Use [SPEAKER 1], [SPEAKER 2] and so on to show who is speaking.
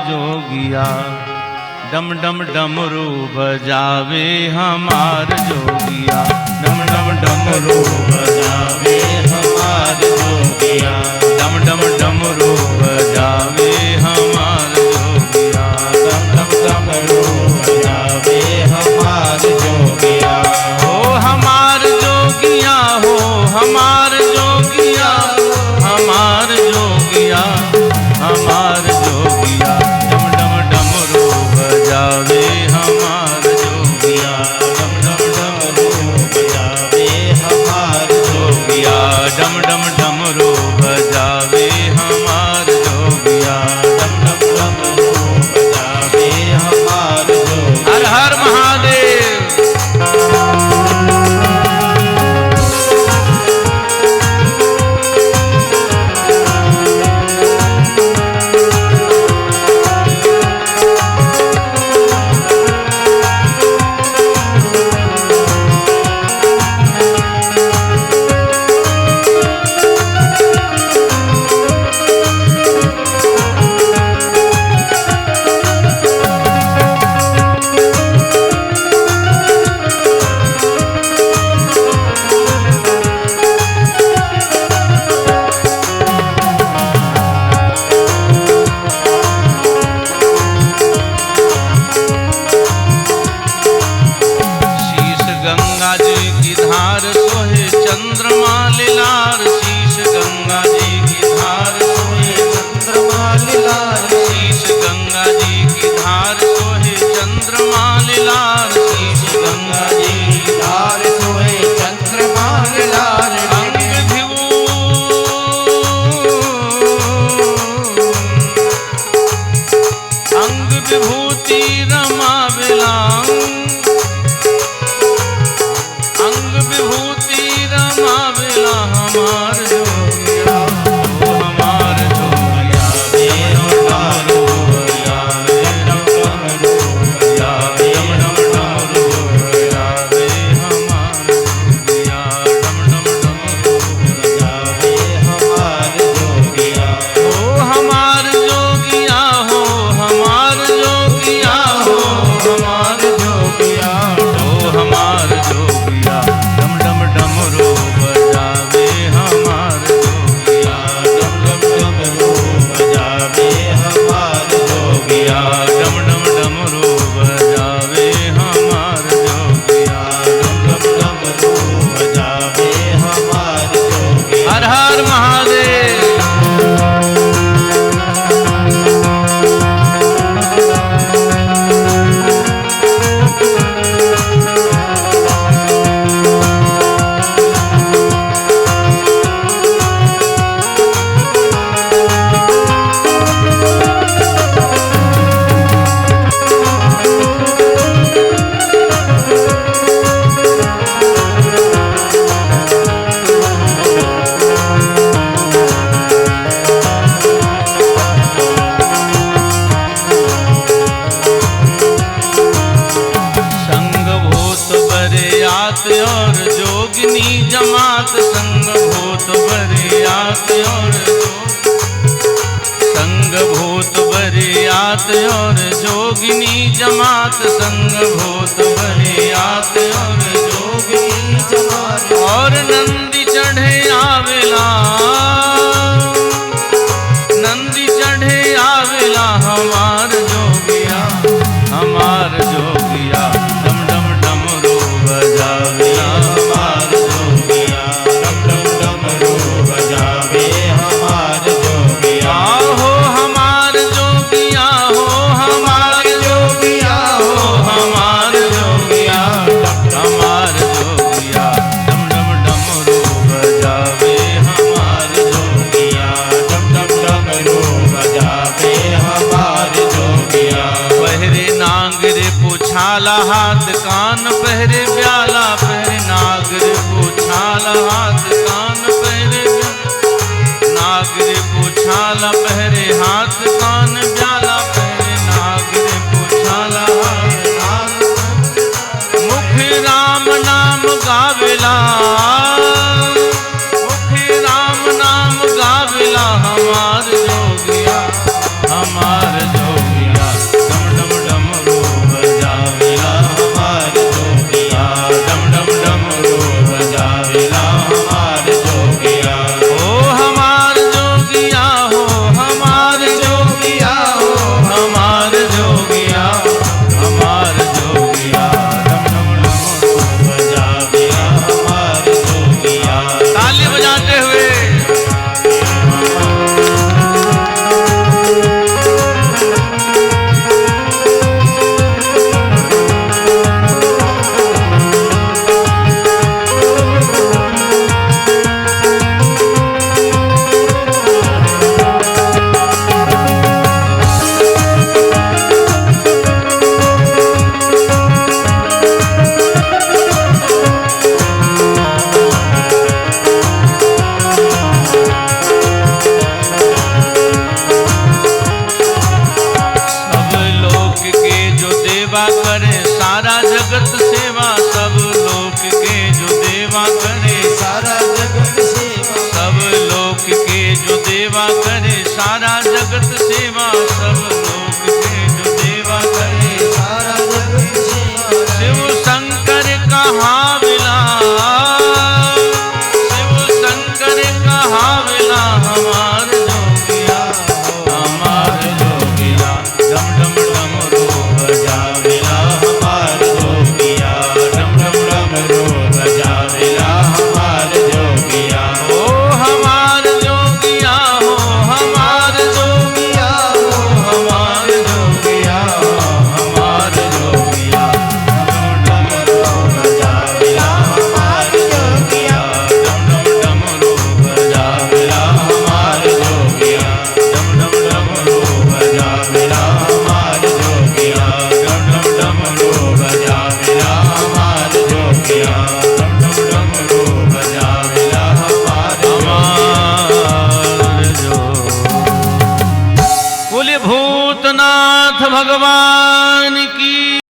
[SPEAKER 1] जोगिया, डम डम डमरू बजावे हमार जोगिया, डम डम डमरू बजावे हमार जोगिया, डम डम डमरू बजावे हमार जोगिया, डम डम डमरू बजावे हमार जोगिया। हो हमार जोगिया, हो हमार जोगिया, हमार जोगिया, हमार जोगिया, डम डम डमरू बजावे हमार जोगिया, डम डम डमरू बजावे हमार जोगिया, डम डम डमरू बजावे हमार जोगिया, डम डम डमरू बजावे हमार जोगिया। हर हर महादेव। और जोगिनी जमात, संग भूत बरियात और संग भूत बरियात और जोगिनी जमात, संग भूत बरियात और जोगिनी जमात। और नंदी चढ़े आवेला, नंदी चढ़े आवेला हमार जोगिया, हमार जोगिया, डम डम डमरू बजावेला हमार जोगिया, डम डम डमरू बजावे हमार जोगिया। हो हमार जोगिया, हो हमार जोगिया, हो हमार जोगिया, हमार जोगिया, डम डम डमरू बजावे हमार जोगिया, डम डम डमरू बजावे हमार जोगिया। पहरे नागरे पूछाला हाथ कान पहरे प्याला, पहरे नागरे पूछाला हाथ कान पहरे नागरे पूछाला, पहरे हाथ कान प्याला, पहरे नागरे पूछाला हाथ मुख राम नाम गावेला, मुख राम नाम गावेला हमार जोगिया, हमार जोगिया। बोले भूतनाथ भगवान